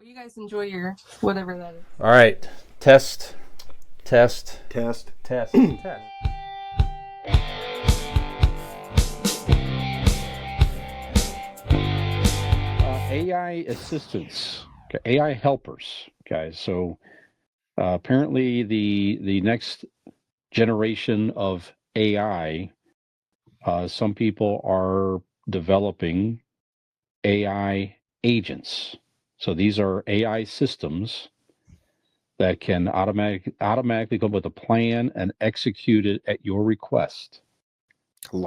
you guys enjoy your whatever that is. All right. Test. AI assistants, AI helpers, guys. So apparently the next generation of AI, some people are developing AI agents. So these are AI systems that can automatically come up with a plan and execute it at your request.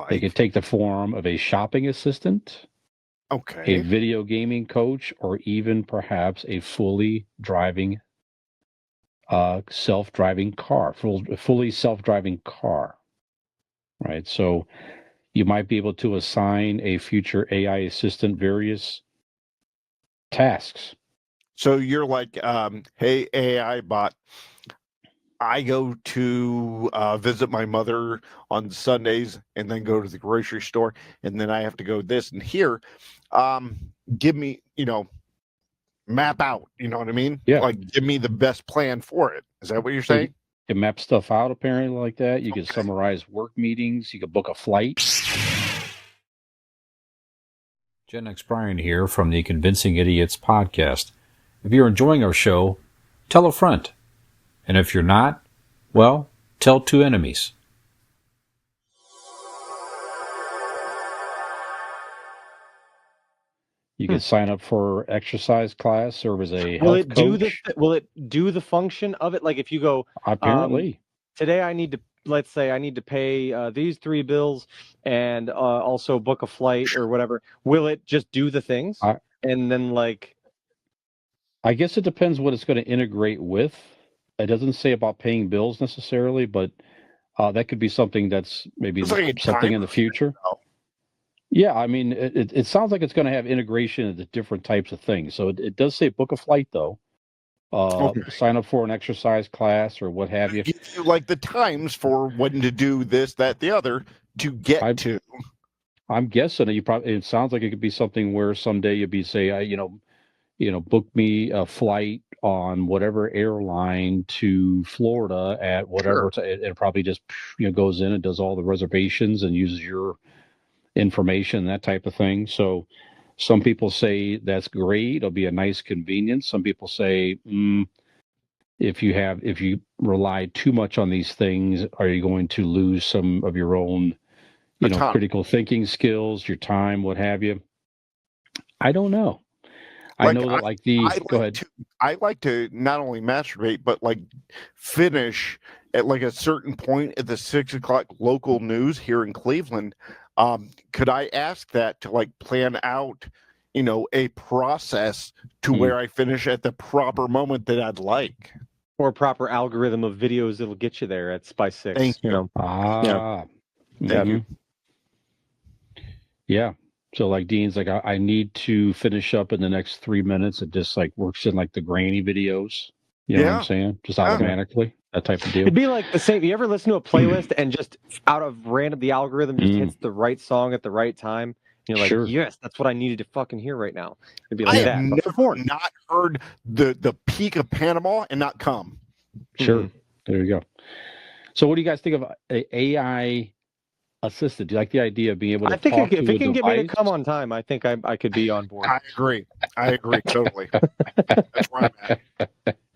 They could take the form of a shopping assistant, a video gaming coach, or even perhaps a fully self-driving car, fully self-driving car, right? So you might be able to assign a future AI assistant various tasks. So you're like, hey, AI bot, I go to visit my mother on Sundays and then go to the grocery store, and then I have to go this and here. Give me, map out, you know what I mean? Yeah. Like, give me the best plan for it. Is that what you're saying? You can map stuff out apparently like that. You can summarize work meetings. You can book a flight. Gen X Brian here from the Convincing Idiots podcast. If you're enjoying our show, tell a friend. And if you're not, well, tell two enemies. You can sign up for exercise class, serve as a health coach. Will it do the function of it? Like if you go, apparently, today I need to, let's say I need to pay these 3 bills and also book a flight or whatever. Will it just do the things? And then I guess it depends what it's going to integrate with. It doesn't say about paying bills necessarily, but that could be something that's maybe something in the future. Yeah, I mean, it sounds like it's going to have integration into different types of things. So it does say book a flight, though. Sign up for an exercise class or what have you. Give you like the times for when to do this, that, the other to get to. I'm guessing it sounds like it could be something where someday you'd be say, book me a flight on whatever airline to Florida at whatever. Sure. It probably just goes in and does all the reservations and uses your information, that type of thing. So some people say that's great. It'll be a nice convenience. Some people say, if you rely too much on these things, are you going to lose some of your own, critical thinking skills, your time, what have you? I don't know. I know that go ahead. I like to not only masturbate, but finish at a certain point at the 6:00 local news here in Cleveland. Could I ask that to plan out, a process to where I finish at the proper moment that I'd like? Or a proper algorithm of videos that'll get you there by 6. Thank you. Thank you. Yeah. So Dean's I need to finish up in the next 3 minutes. It just works in the grainy videos. You know what I'm saying? Just automatically. That type of deal. It'd be like the same. You ever listen to a playlist and just out of random, the algorithm just hits the right song at the right time? You're like, yes, that's what I needed to fucking hear right now. It'd be like that. I've never not heard the peak of Panama and not come. Sure. There you go. So what do you guys think of AI assistant? Do you like the idea of being able to talk to a device? If it can get me to come on time, I think I could be on board. I agree totally. That's where I'm at.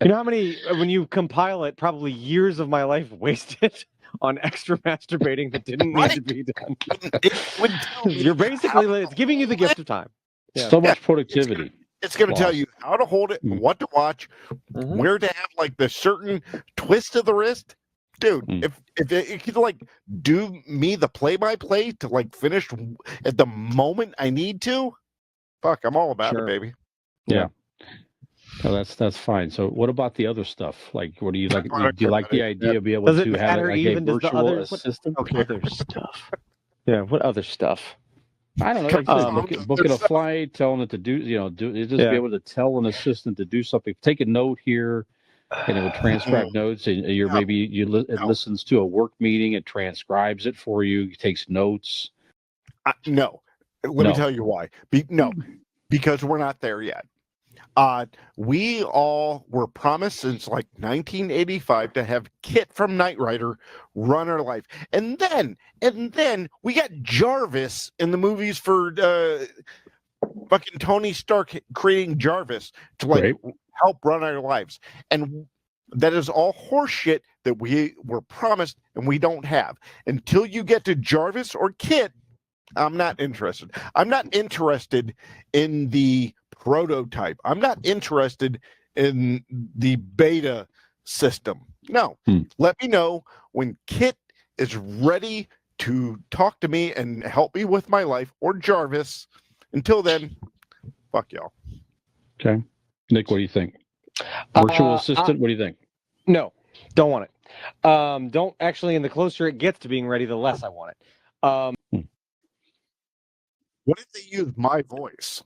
You know how many, when you compile it, probably years of my life wasted on extra masturbating that didn't need to be done. You're basically, it's giving you the gift of time. Yeah. So much productivity. It's going to tell you how to hold it, what to watch, where to have the certain twist of the wrist. Dude, if it could do me the play-by-play to finish at the moment I need to, fuck, I'm all about it, baby. Yeah. No, that's fine. So what about the other stuff? What do you like? Do you like the idea of being able to have a virtual assistant? Other stuff. Yeah, what other stuff? I don't know. Booking a flight, telling it to do, be able to tell an assistant to do something. Take a note here. And it would transcribe notes, and it listens to a work meeting, it transcribes it for you, it takes notes. No, let me tell you why. Because we're not there yet. We all were promised since like 1985 to have Kit from Knight Rider run our life, and then we got Jarvis in the movies for fucking Tony Stark creating Jarvis to like help run our lives, and that is all horseshit that we were promised and we don't have. Until you get to Jarvis or Kit, I'm not interested. I'm not interested in the prototype. I'm not interested in the beta system. No. Let me know when Kit is ready to talk to me and help me with my life, or Jarvis. Until then, fuck y'all. Okay. Nick, what do you think? Virtual assistant, what do you think? No, don't want it. Don't actually, and the closer it gets to being ready, the less I want it. What if they use my voice?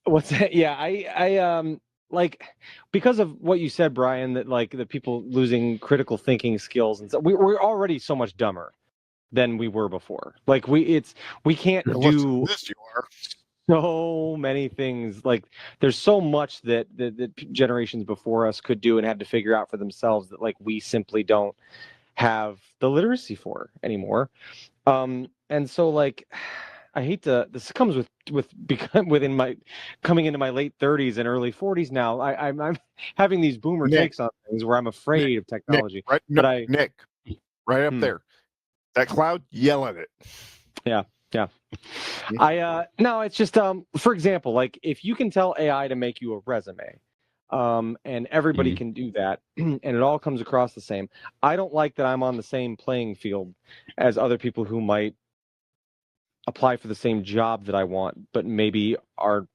What's that? Yeah, I like, because of what you said, Brian, that like the people losing critical thinking skills and so we're already so much dumber than we were before. Like we can't do this. You are so many things. Like there's so much that the generations before us could do and had to figure out for themselves that like we simply don't have the literacy for anymore. And so like, I hate to. This comes within my coming into my late 30s and early 40s now. I'm having these boomer takes on things where I'm afraid of technology. Nick, right up there, that cloud, yell at it. Yeah. No, it's just for example, like if you can tell AI to make you a resume, and everybody can do that, and it all comes across the same. I don't like that I'm on the same playing field as other people who might apply for the same job that I want, but maybe are,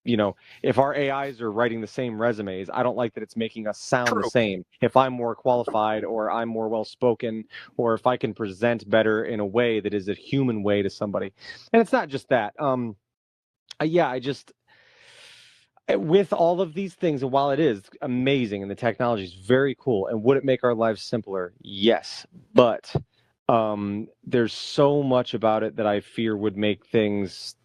if our AIs are writing the same resumes, I don't like that it's making us sound the same. If I'm more qualified or I'm more well-spoken, or if I can present better in a way that is a human way to somebody. And it's not just that. With all of these things, and while it is amazing and the technology is very cool, and would it make our lives simpler? Yes. But there's so much about it that I fear would make things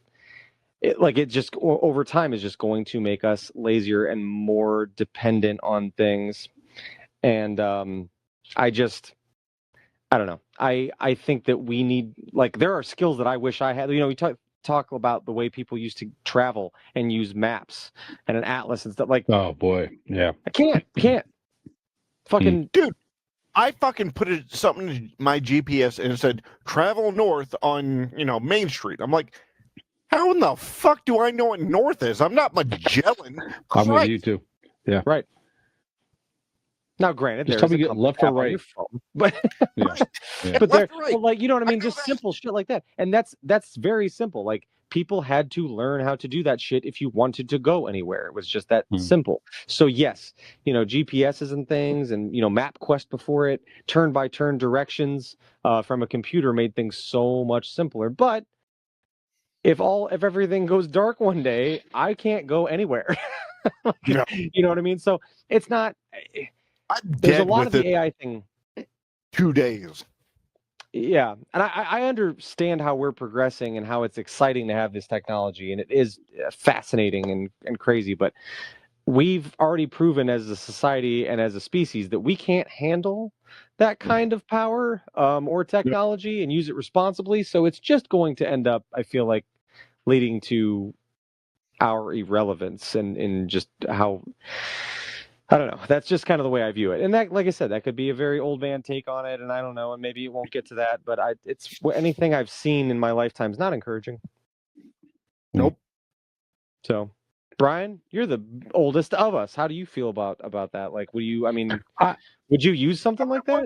over time is just going to make us lazier and more dependent on things. And I don't know. I think that we need, like, there are skills that I wish I had. We talk about the way people used to travel and use maps and an atlas and stuff. Like, oh boy, yeah, I can't. Fucking dude. I fucking put something in my GPS and it said travel north on Main Street. I'm like, how in the fuck do I know what north is? I'm not Magellan. I'm with you too. Yeah, right. Now, granted, just there's tell me left or right, but but there, right. like, you know what I mean? Just simple shit like that, and that's very simple. Like, people had to learn how to do that shit if you wanted to go anywhere. It was just that simple. So yes, GPSs and things, and MapQuest before it, turn by turn directions from a computer made things so much simpler. But if everything goes dark one day, I can't go anywhere. You know what I mean? So it's not. There's a lot of the AI thing. 2 days. Yeah, and I understand how we're progressing and how it's exciting to have this technology, and it is fascinating and crazy. But we've already proven as a society and as a species that we can't handle that kind of power or technology and use it responsibly. So it's just going to end up, I feel like, leading to our irrelevance and in just how. I don't know. That's just kind of the way I view it. And that, like I said, that could be a very old man take on it. And I don't know. And maybe it won't get to that. But it's anything I've seen in my lifetime is not encouraging. Nope. So, Brian, you're the oldest of us. How do you feel about that? Like, would you use something like that?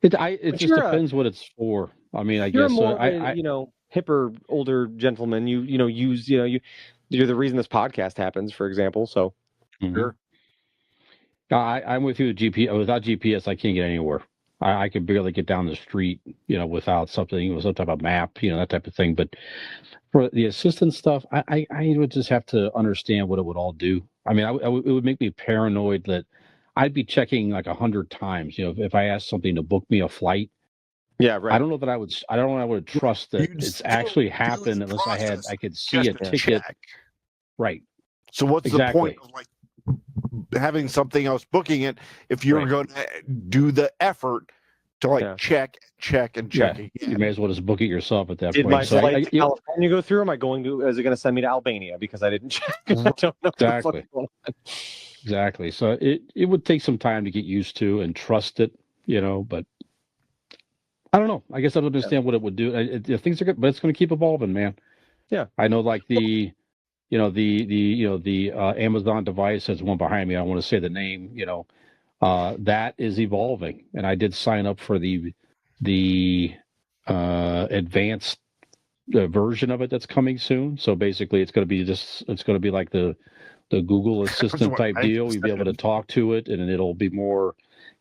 It just depends what it's for. I mean, I guess more hipper, older gentleman. You're the reason this podcast happens, for example. So, sure. I'm with you with GPS. Without GPS, I can't get anywhere. I could barely get down the street, without something, some type of map, that type of thing. But for the assistant stuff, I would just have to understand what it would all do. I mean, it would make me paranoid that I'd be checking like 100 times. If I asked something to book me a flight. Yeah, right. I don't know that I would trust that it's actually happened unless I could see a ticket. Right. So what's the point of like having something else booking it if you're going to do the effort to like check and check again? You may as well just book it yourself at that Did point. my flight to California go through? Am I going to? Is it going to send me to Albania because I didn't check? I don't know. Exactly. So it would take some time to get used to and trust it, But I don't know. I guess I don't understand what it would do. Things are good, but it's going to keep evolving, man. Yeah. I know, like the Amazon device. There's one behind me. I don't want to say the name. That is evolving, and I did sign up for the advanced version of it that's coming soon. So basically, it's going to be like the Google Assistant type deal. You'll be able to talk to it, and it'll be more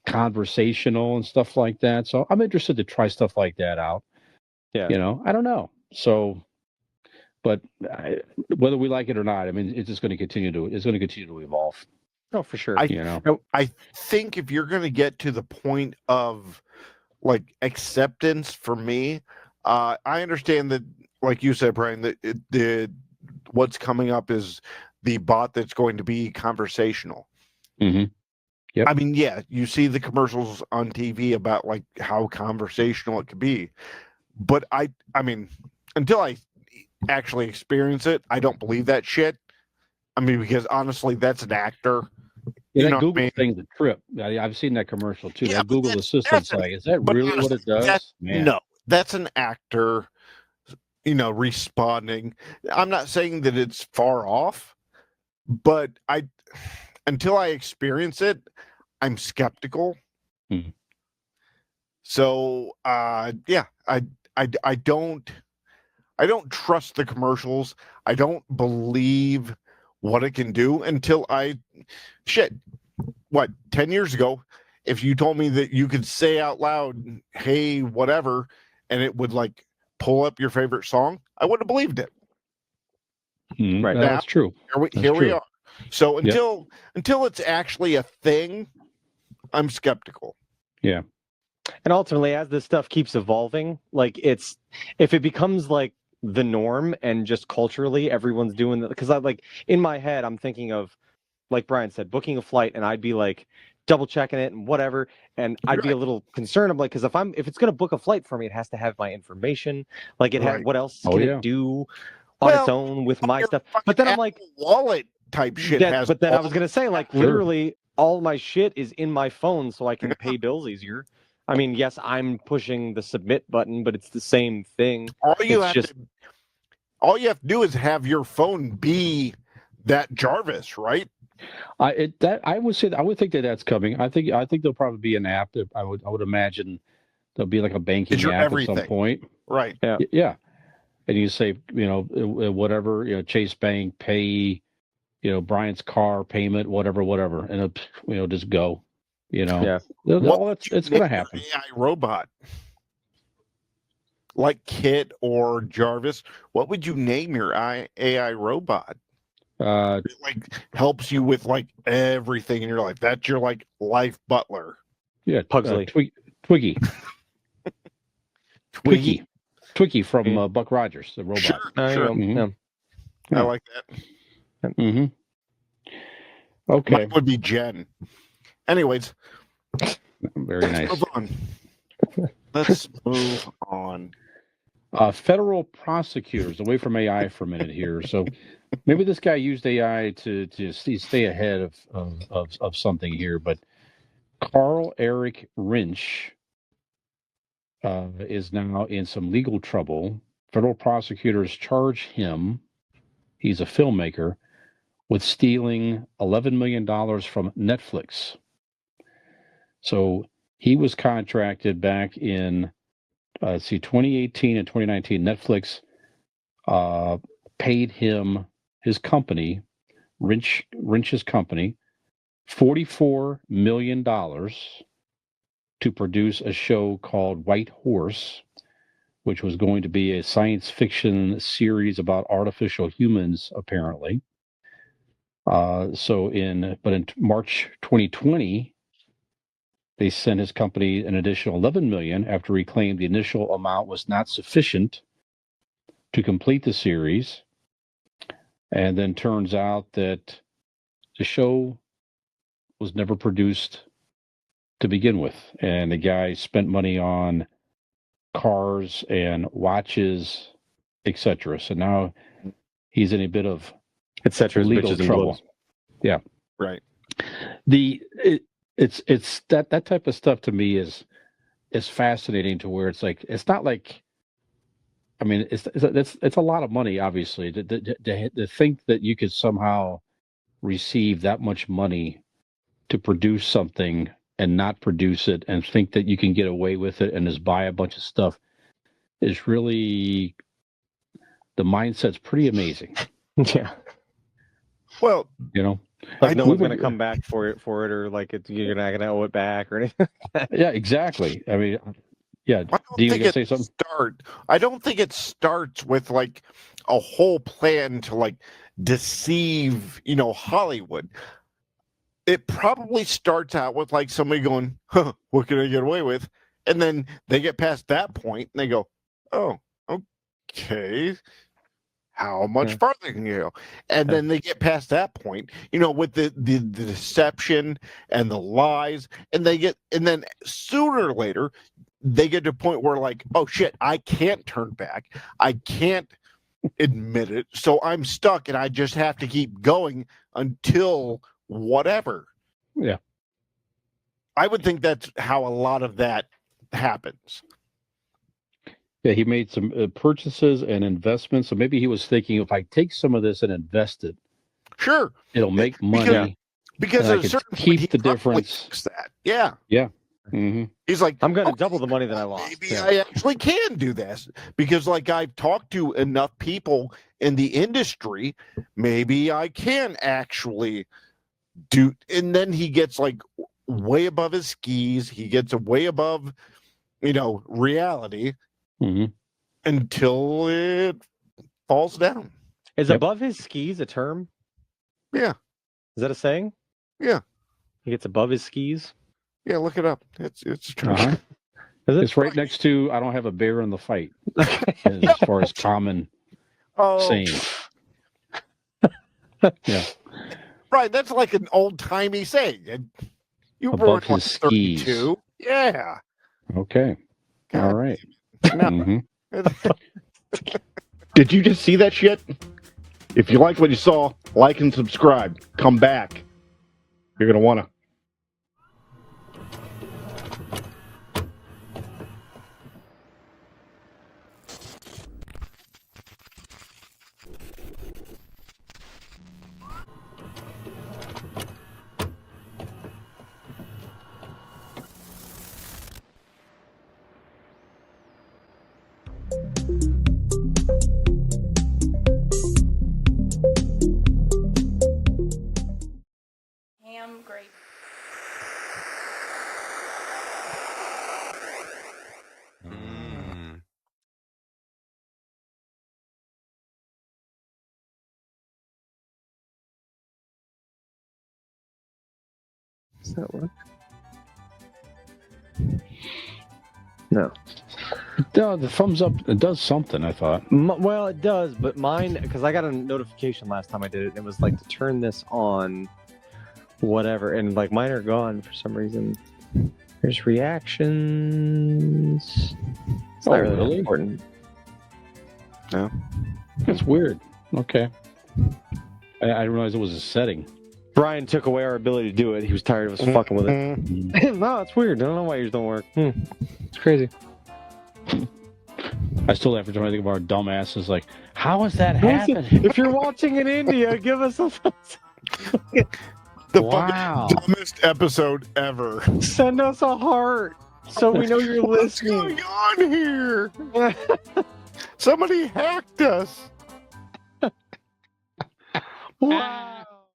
conversational and stuff like that. So I'm interested to try stuff like that out. Yeah. I don't know. So, but whether we like it or not, I mean, it's going to continue to evolve. Oh, for sure. I think if you're going to get to the point of like acceptance, for me, I understand that, like you said, Brian, that what's coming up is the bot that's going to be conversational. Mm-hmm. Yep. I mean, yeah, you see the commercials on TV about like how conversational it could be, but I mean, until I actually experience it, I don't believe that shit. I mean, because honestly, that's an actor. Yeah, that Google thing's a trip. I've seen that commercial too. Yeah, that Google Assistant's like, is that really honestly, what it does? No, that's an actor, responding. I'm not saying that it's far off, but until I experience it, I'm skeptical. Hmm. So, yeah, I don't trust the commercials. I don't believe what it can do until 10 years ago, if you told me that you could say out loud, hey, whatever, and it would like pull up your favorite song, I wouldn't have believed it. Right. Now, that's true. Here we are. So until it's actually a thing, I'm skeptical. Yeah. And ultimately, as this stuff keeps evolving, like if it becomes like the norm and just culturally everyone's doing that, because I like in my head I'm thinking of, like Brian said, booking a flight, and I'd be like double checking it and whatever, and I'd be a little concerned. I'm like, because if it's gonna book a flight for me, it has to have my information. Like what else can it do on its own with my stuff? But then I'm like, wallet type shit has. But then I was gonna say, like, literally all my shit is in my phone, so I can pay bills easier. I mean, yes, I'm pushing the submit button, but it's the same thing. All you have to do is have your phone be that Jarvis, right? I would think that that's coming. I think there'll probably be an app that I would imagine there'll be like a banking app at some point. Right. Yeah. And you say, whatever, Chase Bank, pay, Brian's car payment, whatever, and it'll just go. Yeah. It's going to happen. AI robot, like Kit or Jarvis, what would you name your AI robot? It like helps you with like everything in your life. That's your like life butler. Yeah, Pugsley. Twiggy. Twiggy from Buck Rogers, the robot. Sure. Mm-hmm. Yeah. I like that. Mm-hmm. Okay. Mine would be Jen. Anyways. Very nice. Let's move on. Federal prosecutors, away from AI for a minute here. So maybe this guy used AI to stay ahead of something here. But Carl Eric Rinch is now in some legal trouble. Federal prosecutors charge him, he's a filmmaker, with stealing $11 million from Netflix. So he was contracted back in 2018 and 2019. Netflix paid him, his company, Rinch's company, $44 million to produce a show called White Horse, which was going to be a science fiction series about artificial humans, apparently. But in March 2020, they sent his company an additional $11 million after he claimed the initial amount was not sufficient to complete the series. And then turns out that the show was never produced to begin with. And the guy spent money on cars and watches, etc. So now he's in a bit of etc. legal bitches and trouble. blows. Yeah. Right. It's that type of stuff to me is fascinating, to where it's like, it's not like, I mean, it's a lot of money, obviously, to think that you could somehow receive that much money to produce something and not produce it, and think that you can get away with it and just buy a bunch of stuff, is really, the mindset's pretty amazing. Yeah. Well, Like no one's we going to come back for it, or like you're not going to owe it back or anything. Yeah, exactly. I mean, yeah. I Do you don't gonna think say something? I don't think it starts with like a whole plan to like deceive, Hollywood. It probably starts out with like somebody going, huh, what can I get away with? And then they get past that point and they go, oh, okay. How much farther can you go? And then they get past that point, with the deception and the lies, and then sooner or later they get to a point where like, oh shit, I can't turn back. I can't admit it. So I'm stuck and I just have to keep going until whatever. Yeah. I would think that's how a lot of that happens. Yeah, he made some purchases and investments. So maybe he was thinking, if I take some of this and invest it, Sure, it'll make money. Because and at I a could certain keep point, he the probably difference. thinks that. Yeah. Yeah. Mm-hmm. He's like, I'm going to okay, double the money that I lost. maybe I actually can do this, because like I've talked to enough people in the industry, maybe I can actually do. And then he gets like way above his skis. He gets way above, reality, Mm-hmm. until it falls down. Is Yep. above his skis a term? Yeah. Is that a saying? Yeah. He gets above his skis? Yeah, look it up. It's true. Uh-huh. Is it? It's right next to, I don't have a bear in the fight, as far as common saying. Yeah. Right, that's like an old-timey saying. And you were Above like his skis. 32. Yeah. Okay. God. All right. No. Mm-hmm. Did you just see that shit? If you liked what you saw, like and subscribe. Come back. You're going to want to. Ham grape. Does that work? No. No, the thumbs up, it does something, I thought. Well, it does, but mine, because I got a notification last time I did it, and it was like to turn this on, whatever, and like mine are gone for some reason. There's reactions. It's not really important. No. That's weird. Okay. I didn't realize it was a setting. Brian took away our ability to do it. He was tired of us fucking with it. No, it's weird. I don't know why yours don't work. It's crazy. I still have to try to think of our dumbasses. Like, how is that happening? If you're watching in India, give us a Wow. fucking dumbest episode ever. send us a heart so we know you're What's listening. going on here? Somebody hacked us. Wow.